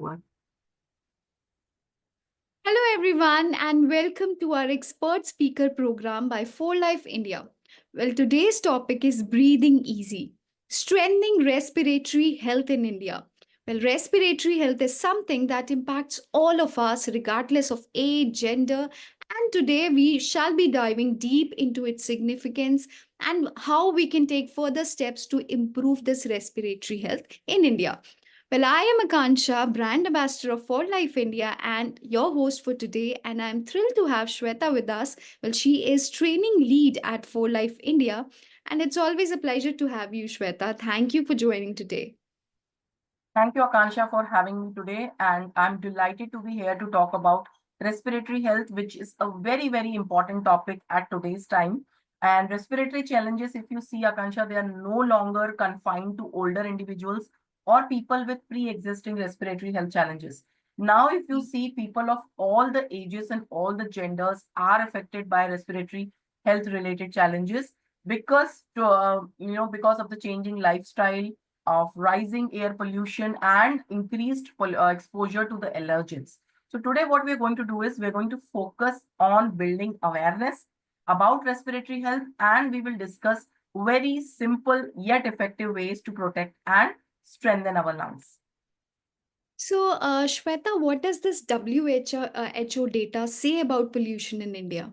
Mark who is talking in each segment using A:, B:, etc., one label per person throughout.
A: over.
B: Hello, everyone, and welcome to our expert speaker program by For Life India. Well, today's topic is breathing easy, strengthening respiratory health in India. Well, respiratory health is something that impacts all of us, regardless of age, gender, and today we shall be diving deep into its significance and how we can take further steps to improve this respiratory health in India. Well, I am Akansha, brand ambassador of For Life India, and your host for today. And I'm thrilled to have Shweta with us. Well, she is training lead at For Life India, and it's always a pleasure to have you, Shweta. Thank you for joining today.
A: Thank you, Akansha, for having me today. And I'm delighted to be here to talk about respiratory health, which is a very, very important topic at today's time. And respiratory challenges, if you see, Akansha, they are no longer confined to older individuals or people with pre-existing respiratory health challenges. Now, if you see, people of all the ages and all the genders are affected by respiratory health related challenges because of the changing lifestyle, of rising air pollution and increased exposure to the allergens. So today what we're going to do is we're going to focus on building awareness about respiratory health, and we will discuss very simple yet effective ways to protect and strengthen our lungs.
B: So, Shweta, what does this WHO data say about pollution in India?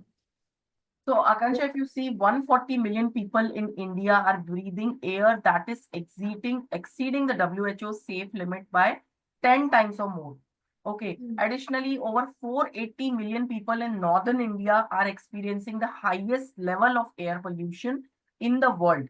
A: So, Akansha, if you see 140 million people in India are breathing air that is exceeding the WHO safe limit by 10 times or more. Okay.
B: Mm.
A: Additionally, over 480 million people in northern India are experiencing the highest level of air pollution in the world.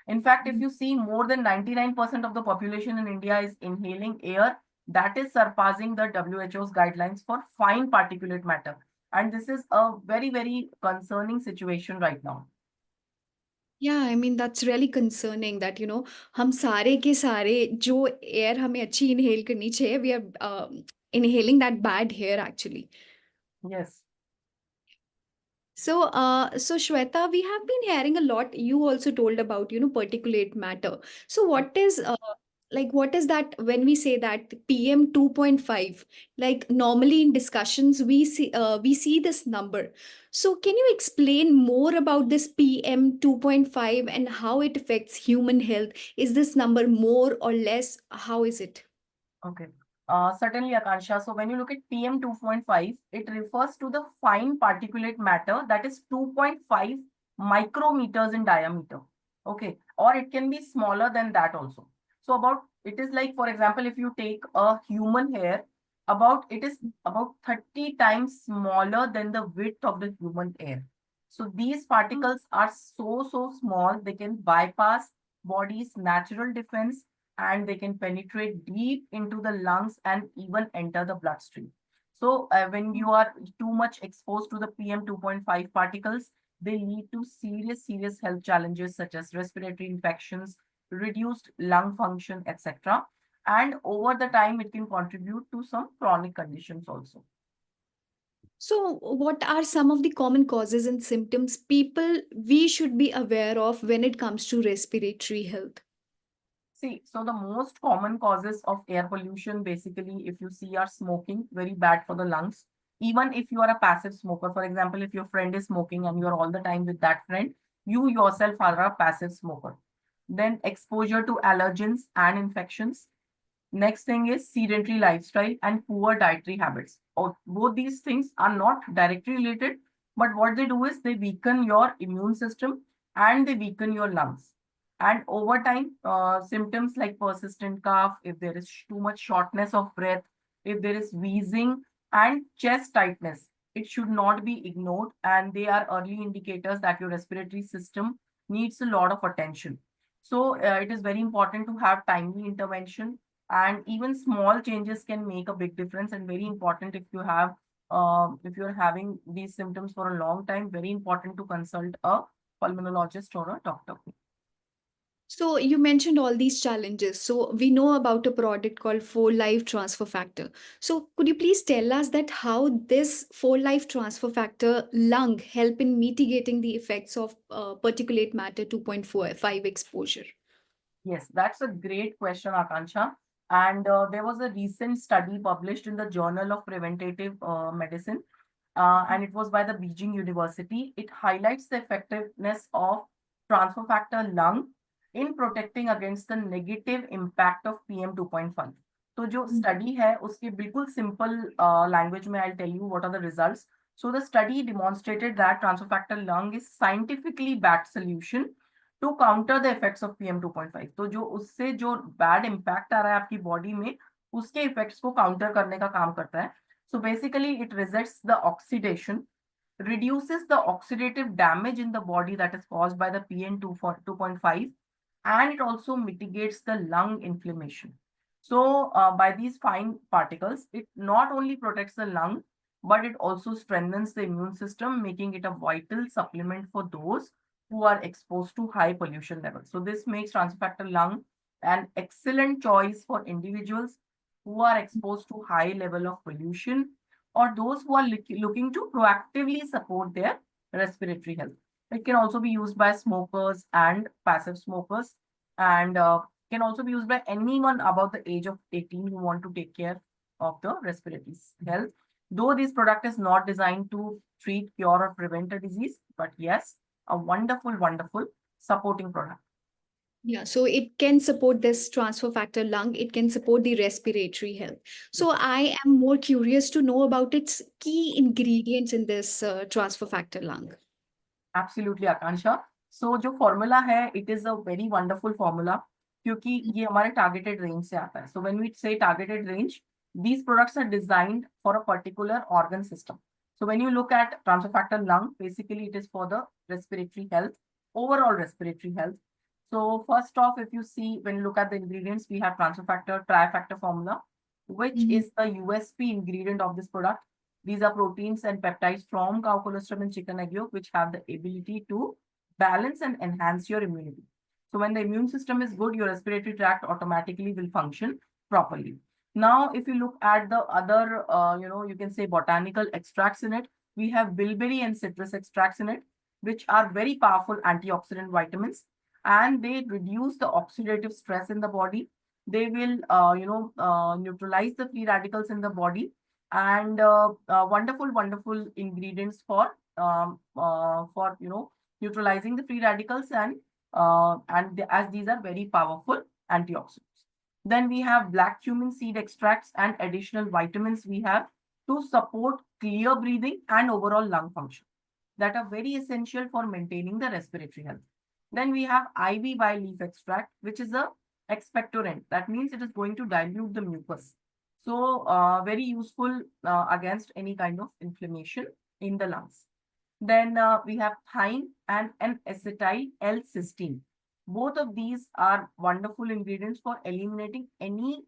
A: In fact, if you see, more than 99% of the population in India is inhaling air that is surpassing the WHO's guidelines for fine particulate matter. And this is a very, very concerning situation right now.
B: Yeah, I mean that's really concerning that हम सारे के सारे जो air हमें अच्छी inhale करनी चाहिए we are inhaling that bad air actually.
A: Yes.
B: So Shweta, we have been hearing a lot. You also told about particulate matter. So what is that when we say that PM 2.5? Like normally in discussions we see this number. So can you explain more about this PM 2.5 and how it affects human health? Is this number more or less? How is it?
A: Okay. Certainly, Akansha. So when you look at PM 2.5, it refers to the fine particulate matter that is 2.5 micrometers in diameter. Okay. Or it can be smaller than that also. So it is like, for example, if you take a human hair, it is about 30 times smaller than the width of the human hair. So these particles are so small, they can bypass body's natural defense, and they can penetrate deep into the lungs and even enter the bloodstream. So when you are too much exposed to the PM 2.5 particles, they lead to serious health challenges such as respiratory infections, reduced lung function, etc. And over the time, it can contribute to some chronic conditions also.
B: So, what are some of the common causes and symptoms people we should be aware of when it comes to respiratory health?
A: See, so the most common causes of air pollution, basically, if you see, are smoking, very bad for the lungs. Even if you are a passive smoker, for example, if your friend is smoking and you're all the time with that friend, you yourself are a passive smoker. Then exposure to allergens and infections. Next thing is sedentary lifestyle and poor dietary habits. Both these things are not directly related, but what they do is they weaken your immune system and they weaken your lungs. And over time, symptoms like persistent cough, if there is too much shortness of breath, if there is wheezing and chest tightness, it should not be ignored. And they are early indicators that your respiratory system needs a lot of attention. So it is very important to have timely intervention, and even small changes can make a big difference, and very important if you're having these symptoms for a long time, very important to consult a pulmonologist or a doctor.
B: So, you mentioned all these challenges. So, we know about a product called 4 Life Transfer Factor. So, could you please tell us that how this 4 Life Transfer Factor lung help in mitigating the effects of particulate matter 2.45 exposure?
A: Yes, that's a great question, Akansha. And there was a recent study published in the Journal of Preventative Medicine, and it was by the Beijing University. It highlights the effectiveness of transfer factor lung in protecting against the negative impact of PM 2.5. तो जो study है उसके बिल्कुल simple language में I'll tell you what are the results. So the study demonstrated that transfer factor lung is scientifically backed solution to counter the effects of PM 2.5. तो जो उससे जो bad impact आ रहा है आपकी body में उसके effects को counter करने का काम करता है. So basically it resists the oxidation, reduces the oxidative damage in the body that is caused by the PM 2.5, and it also mitigates the lung inflammation. So by these fine particles, it not only protects the lung, but it also strengthens the immune system, making it a vital supplement for those who are exposed to high pollution levels. So this makes transfer factor lung an excellent choice for individuals who are exposed to high level of pollution or those who are looking to proactively support their respiratory health. It can also be used by smokers and passive smokers, and can also be used by anyone above the age of 18 who want to take care of the respiratory health. Though this product is not designed to treat, cure, or prevent a disease, but yes, a wonderful, wonderful supporting product.
B: Yeah, so it can support this transfer factor lung, it can support the respiratory health. So I am more curious to know about its key ingredients in this transfer factor lung.
A: Absolutely, Akansha. So जो formula है, it is a very wonderful formula क्योंकि ये हमारे targeted range से आता है. So when we say targeted range, these products are designed for a particular organ system. So when you look at transfer factor lung, basically it is for the respiratory health, overall respiratory health. So first off, if you see, when you look at the ingredients, we have transfer factor trifactor formula, which is the USP ingredient of this product. These are proteins and peptides from cow colostrum and chicken egg yolk, which have the ability to balance and enhance your immunity. So when the immune system is good, your respiratory tract automatically will function properly. Now, if you look at the other, you can say botanical extracts in it, we have bilberry and citrus extracts in it, which are very powerful antioxidant vitamins, and they reduce the oxidative stress in the body. They will, neutralize the free radicals in the body, and wonderful, wonderful ingredients for neutralizing the free radicals, and as these are very powerful antioxidants. Then we have black cumin seed extracts and additional vitamins we have to support clear breathing and overall lung function that are very essential for maintaining the respiratory health. Then we have ivy vine leaf extract, which is a expectorant. That means it is going to dilute the mucus. So very useful against any kind of inflammation in the lungs. Then we have thyme and an acetyl L-cysteine. Both of these are wonderful ingredients for eliminating any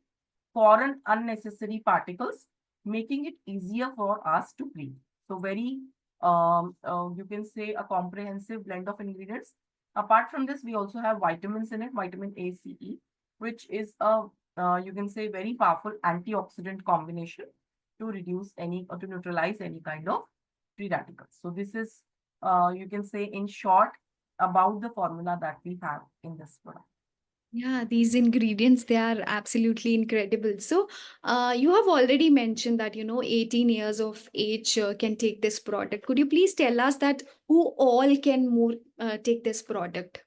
A: foreign unnecessary particles, making it easier for us to breathe. So very, you can say a comprehensive blend of ingredients. Apart from this, we also have vitamins in it, vitamin A, C, E, which is a, you can say very powerful antioxidant combination to reduce any or to neutralize any kind of free radicals. So this is, you can say in short, about the formula that we have in this product.
B: Yeah, these ingredients, they are absolutely incredible. So, you have already mentioned that, 18 years of age can take this product. Could you please tell us that who all can more take this product?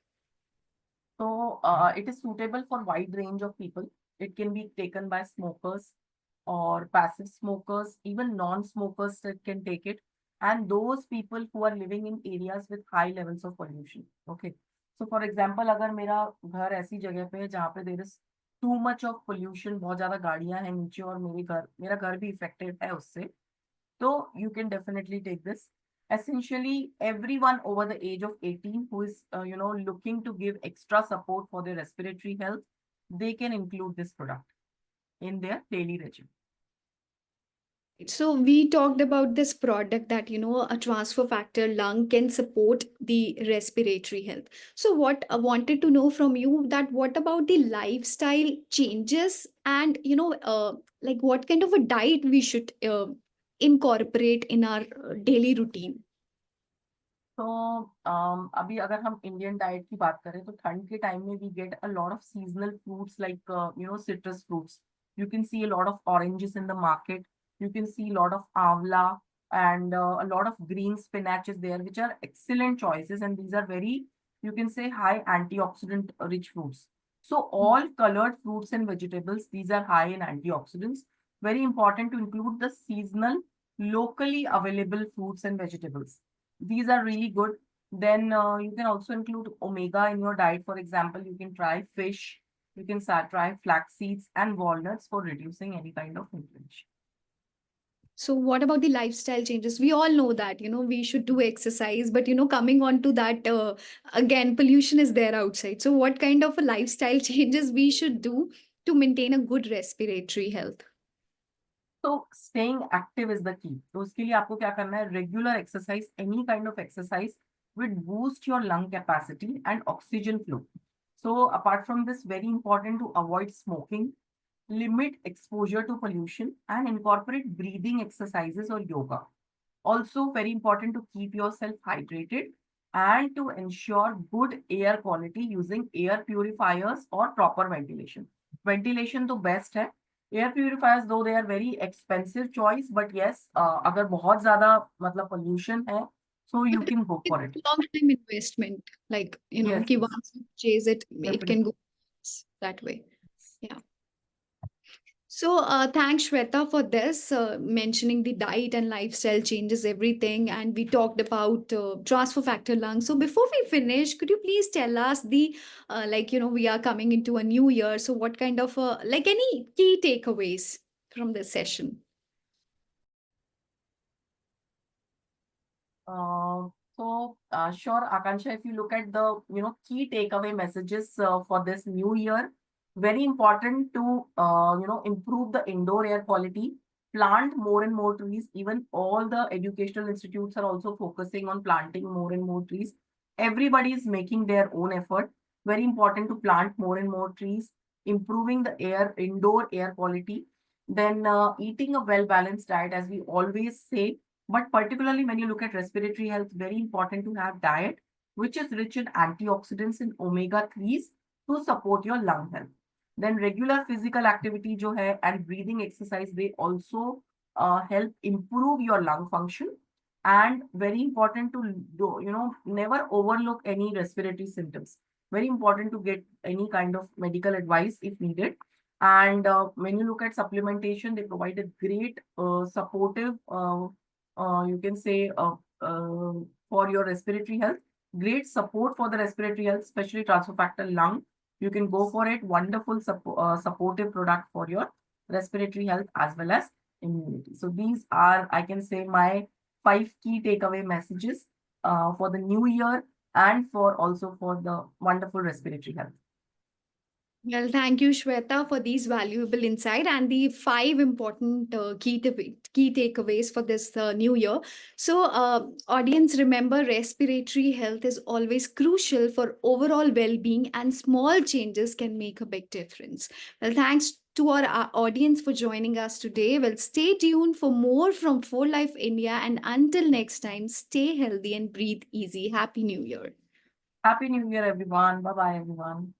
A: So it is suitable for wide range of people. It can be taken by smokers or passive smokers, even non-smokers that can take it, and those people who are living in areas with high levels of pollution. Okay. So for example, अगर मेरा घर ऐसी जगह पे है जहाँ पे there is too much of pollution, बहुत ज्यादा गाड़ियां हैं नीचे और मेरा घर भी affected है उससे, so you can definitely take this. Essentially, everyone over the age of 18 who is, looking to give extra support for their respiratory health, they can include this product in their daily regime.
B: So we talked about this product that, a transfer factor lung can support the respiratory health. So what I wanted to know from you that what about the lifestyle changes and, like what kind of a diet we should incorporate in our daily routine?
A: तो अभी अगर हम Indian diet की बात करें तो ठंड के टाइम में we get a lot of seasonal fruits like citrus fruits. You can see a lot of oranges in the market. You can see a lot of avla and a lot of green spinach is there, which are excellent choices, and these are very, you can say, high antioxidant rich fruits. So all colored fruits and vegetables, these are high in antioxidants. Very important to include the seasonal, locally available fruits and vegetables. These are really good. Then you can also include omega in your diet. For example, you can try fish, you can try flax seeds and walnuts for reducing any kind of inflammation.
B: So what about the lifestyle changes? We all know that, we should do exercise, but, coming on to that, again, pollution is there outside. So what kind of a lifestyle changes we should do to maintain a good respiratory health?
A: So staying active is the key. तो उसके लिए आपको क्या करना है? Regular exercise, any kind of exercise will boost your lung capacity and oxygen flow. So apart from this, very important to avoid smoking, limit exposure to pollution, and incorporate breathing exercises or yoga. Also, very important to keep yourself hydrated and to ensure good air quality using air purifiers or proper ventilation. Ventilation तो best है. Air purifiers, though they are very expensive choice, but yes, अगर बहुत ज़्यादा मतलब pollution है, so you
B: But
A: can go
B: it's
A: for it.
B: long time investment, like,
A: Yes,
B: कि
A: yes,
B: once you chase it, it can
A: definitely.
B: go that way. Yeah. So, thanks, Shweta, for this, mentioning the diet and lifestyle changes, everything. And we talked about transfer factor lungs. So, before we finish, could you please tell us we are coming into a new year. So, what kind of, any key takeaways from this session?
A: Sure, Akansha, if you look at the key takeaway messages for this new year, very important to improve the indoor air quality, plant more and more trees. Even all the educational institutes are also focusing on planting more and more trees. Everybody is making their own effort. Very important to plant more and more trees, improving the indoor air quality. Then eating a well-balanced diet, as we always say, but particularly when you look at respiratory health, very important to have diet which is rich in antioxidants and omega-3s to support your lung health. Then regular physical activity jo hai, and breathing exercise, they also help improve your lung function. And very important to do, never overlook any respiratory symptoms. Very important to get any kind of medical advice if needed. And when you look at supplementation, they provide a great supportive you can say for your respiratory health. Great support for the respiratory health, especially transfer factor lung. You can go for it. Wonderful supportive product for your respiratory health as well as immunity. So these are, I can say, my 5 key takeaway messages for the new year and for also for the wonderful respiratory health.
B: Well, thank you, Shweta, for these valuable insight and the 5 important key takeaways for this new year. So, audience, remember, respiratory health is always crucial for overall well-being, and small changes can make a big difference. Well, thanks to our audience for joining us today. Well, stay tuned for more from 4Life India, and until next time, stay healthy and breathe easy. Happy New Year.
A: Happy New Year, everyone. Bye bye, everyone.